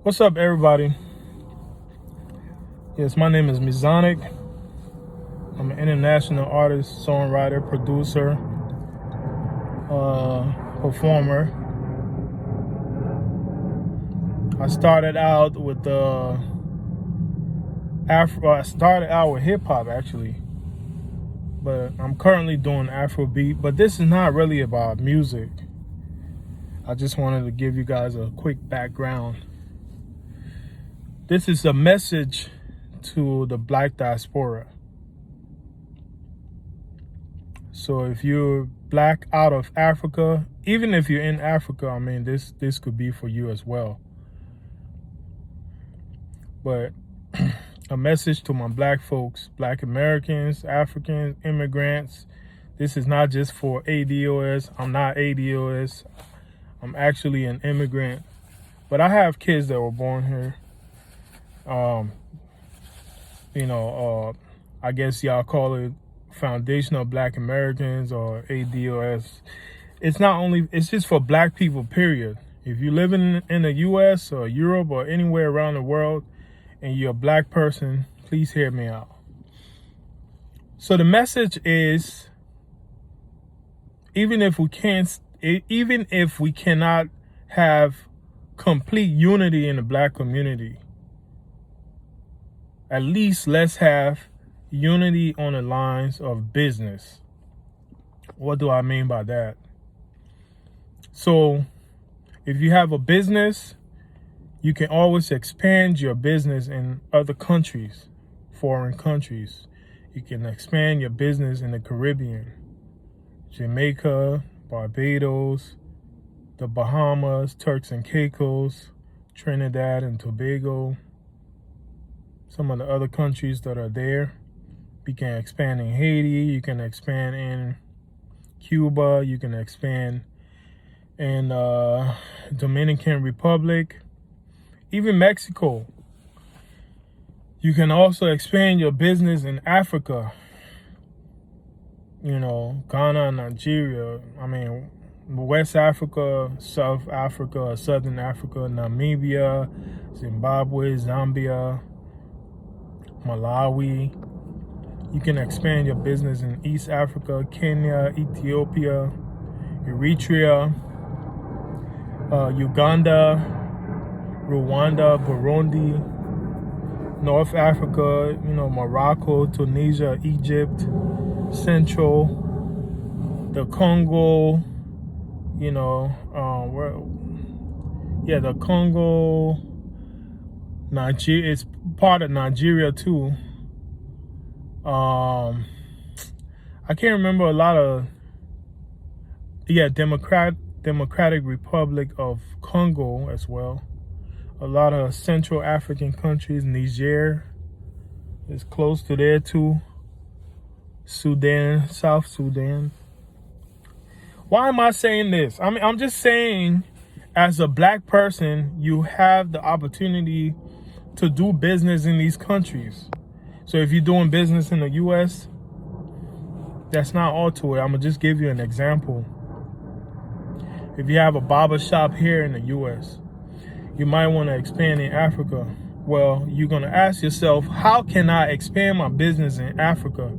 What's up, everybody? Yes, my name is Mizonic. I'm an international artist, songwriter, producer, performer. I started out with I started out with hip hop actually, but I'm currently doing Afrobeat. But this is not really about music. I just wanted to give you guys a quick background. This is a message to the Black diaspora. So if you're Black out of Africa, even if you're in Africa, I mean, this could be for you as well. But a message to my Black folks, Black Americans, Africans, immigrants. This is not just for ADOS. I'm not ADOS. I'm actually an immigrant. But I have kids that were born here. I guess y'all call it Foundational Black Americans or ADOS. It's just for Black people, period. If you live in the US or Europe or anywhere around the world and you're a Black person, please hear me out. So the message is, even if we cannot have complete unity in the Black community, at least let's have unity on the lines of business. What do I mean by that? So if you have a business, you can always expand your business in other countries, foreign countries. You can expand your business in the Caribbean, Jamaica, Barbados, the Bahamas, Turks and Caicos, Trinidad and Tobago, some of the other countries that are there. You can expand in Haiti, you can expand in Cuba, you can expand in Dominican Republic, even Mexico. You can also expand your business in Africa, Ghana, Nigeria, West Africa, South Africa, Southern Africa, Namibia, Zimbabwe, Zambia, Malawi. You can expand your business in East Africa, Kenya, Ethiopia, Eritrea, Uganda, Rwanda, Burundi, North Africa, Morocco, Tunisia, Egypt, Central, the Congo, the Congo, Nigeria, it's part of Nigeria too. I can't remember a lot of, Democratic Republic of Congo as well. A lot of Central African countries. Niger is close to there too. Sudan, South Sudan. Why am I saying this? I'm just saying, as a Black person, you have the opportunity to do business in these countries. So if you're doing business in the US, that's not all to it. I'm gonna just give you an example. If you have a barber shop here in the US, you might want to expand in Africa. Well, you're gonna ask yourself, how can I expand my business in Africa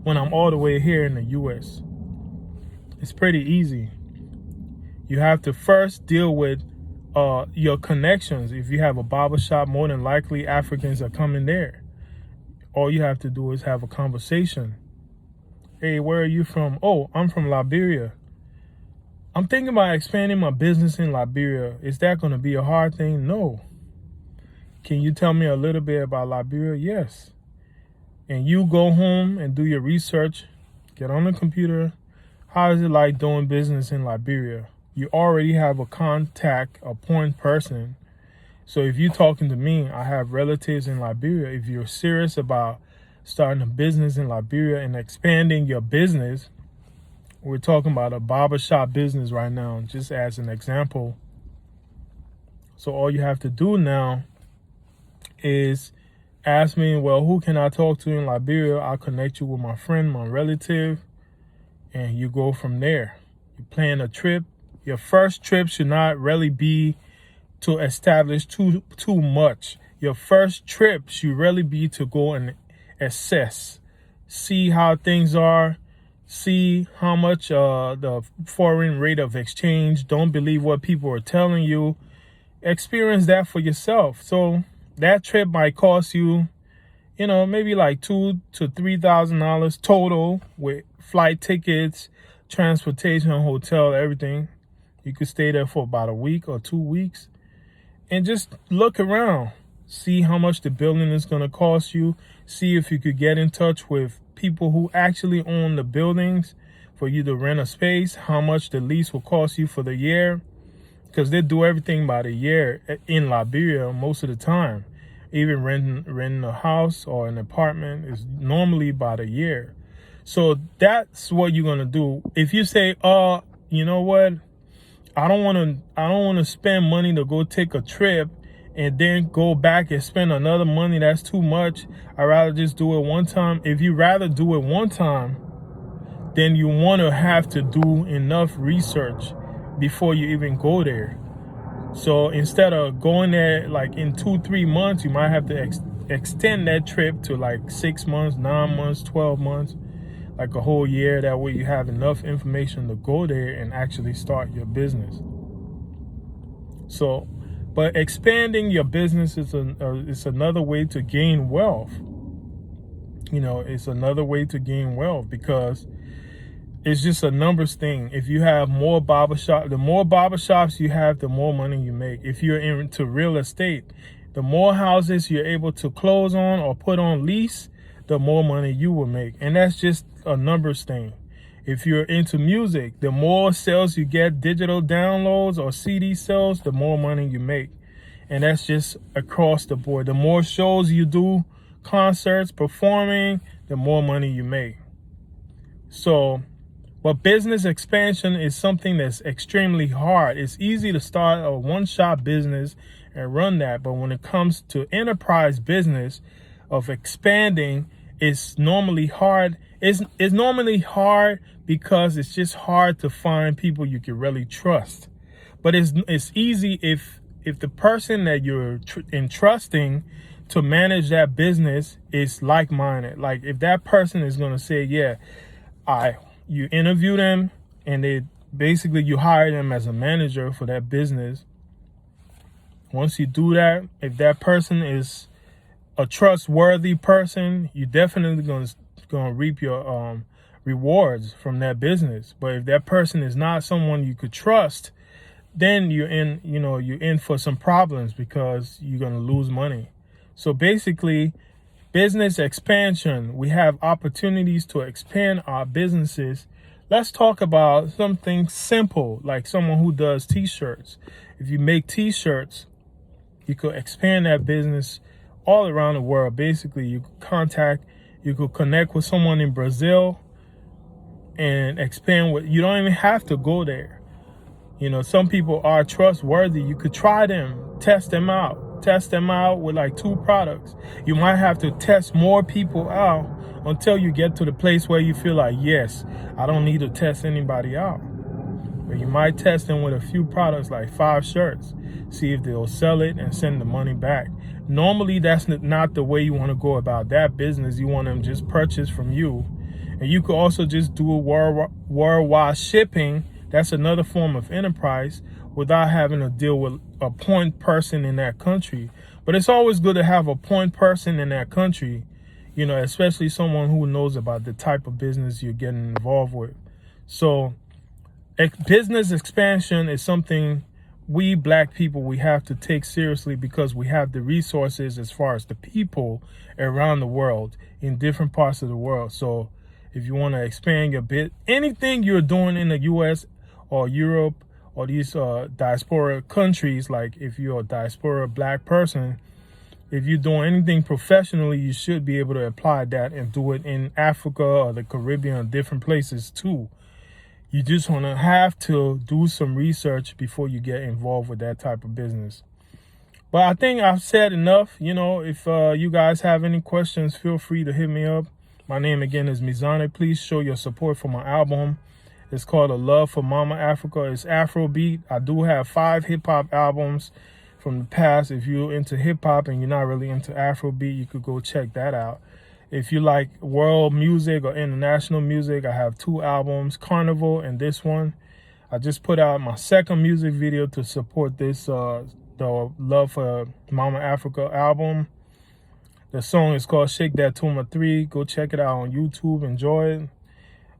when I'm all the way here in the US? It's pretty easy. You have to first deal with your connections. If you have a barber shop, more than likely Africans are coming there. All you have to do is have a conversation. Hey, where are you from? Oh, I'm from Liberia. I'm thinking about expanding my business in Liberia. Is that going to be a hard thing? No. Can you tell me a little bit about Liberia? Yes. And you go home and do your research. Get on the computer. How is it like doing business in Liberia? You already have a contact, a point person. So if you're talking to me, I have relatives in Liberia. If you're serious about starting a business in Liberia and expanding your business, we're talking about a barbershop business right now, just as an example. So all you have to do now is ask me, well, who can I talk to in Liberia? I'll connect you with my friend, my relative, and you go from there. You plan a trip. Your first trip should not really be to establish too much. Your first trip should really be to go and assess, see how things are, see how much the foreign rate of exchange. Don't believe what people are telling you. Experience that for yourself. So that trip might cost you, maybe like $2,000 to $3,000 total with flight tickets, transportation, hotel, everything. You could stay there for about a week or 2 weeks and just look around. See how much the building is going to cost you. See if you could get in touch with people who actually own the buildings for you to rent a space, how much the lease will cost you for the year. Because they do everything by the year in Liberia most of the time. Even renting a house or an apartment is normally by the year. So that's what you're gonna do. If you say, you know what, I don't wanna spend money to go take a trip and then go back and spend another money, that's too much. I'd rather just do it one time. If you rather do it one time, then you wanna have to do enough research before you even go there. So instead of going there like in 2-3 months, you might have to extend that trip to like 6 months, 9 months, 12 months, like a whole year. That way you have enough information to go there and actually start your business. So, but expanding your business is another way to gain wealth. It's another way to gain wealth because it's just a numbers thing. If you have more barbershops, the more barbershops you have, the more money you make. If you're into real estate, the more houses you're able to close on or put on lease, the more money you will make. And that's just a numbers thing. If you're into music, the more sales you get, digital downloads or CD sales, the more money you make. And that's just across the board. The more shows you do, concerts, performing, the more money you make. So, but business expansion is something that's extremely hard. It's easy to start a one-shop business and run that. But when it comes to enterprise business of expanding, it's normally hard. It's normally hard because it's just hard to find people you can really trust. But it's easy if the person that you're entrusting to manage that business is like-minded. Like if that person is going to say, yeah, you interview them and you hire them as a manager for that business. Once you do that, if that person is a trustworthy person, you definitely gonna reap your rewards from that business. But if that person is not someone you could trust, then you're in for some problems because you're gonna lose money. So basically, business expansion, we have opportunities to expand our businesses. Let's talk about something simple, like someone who does t-shirts. If you make t-shirts, you could expand that business all around the world. Basically, you could connect with someone in Brazil and expand you don't even have to go there. Some people are trustworthy. You could try them, test them out with like 2 products. You might have to test more people out until you get to the place where you feel like, yes, I don't need to test anybody out. But you might test them with a few products, like 5 shirts, see if they'll sell it and send the money back. Normally, that's not the way you want to go about that business. You want them just purchase from you. And you could also just do a worldwide shipping. That's another form of enterprise without having to deal with a point person in that country. But it's always good to have a point person in that country, especially someone who knows about the type of business you're getting involved with. So business expansion is something we black people, we have to take seriously because we have the resources as far as the people around the world in different parts of the world. So if you want to expand your anything you're doing in the U.S. or Europe or these diaspora countries, like if you're a diaspora black person, if you're doing anything professionally, you should be able to apply that and do it in Africa or the Caribbean or different places too. You just want to have to do some research before you get involved with that type of business. But I think I've said enough. If you guys have any questions, feel free to hit me up. My name again is Mizane. Please show your support for my album. It's called A Love for Mama Africa. It's Afrobeat. I do have 5 hip-hop albums, from the past. If you're into hip-hop and you're not really into Afrobeat, you could go check that out. If you like world music or international music, I have 2 albums, Carnival and this one. I just put out my 2nd music video to support this, the Love for Mama Africa album. The song is called Shake That Tuma 3. Go check it out on YouTube. Enjoy it.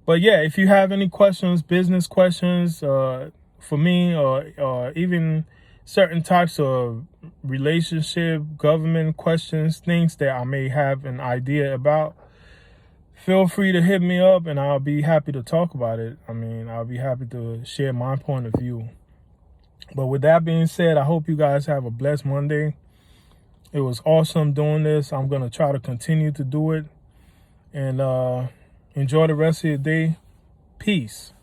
But yeah, if you have any questions, business questions for me, or even certain types of relationship, government questions, things that I may have an idea about, feel free to hit me up and I'll be happy to talk about it. I mean, I'll be happy to share my point of view. But with that being said, I hope you guys have a blessed Monday. It was awesome doing this. I'm going to try to continue to do it. And enjoy the rest of your day. Peace.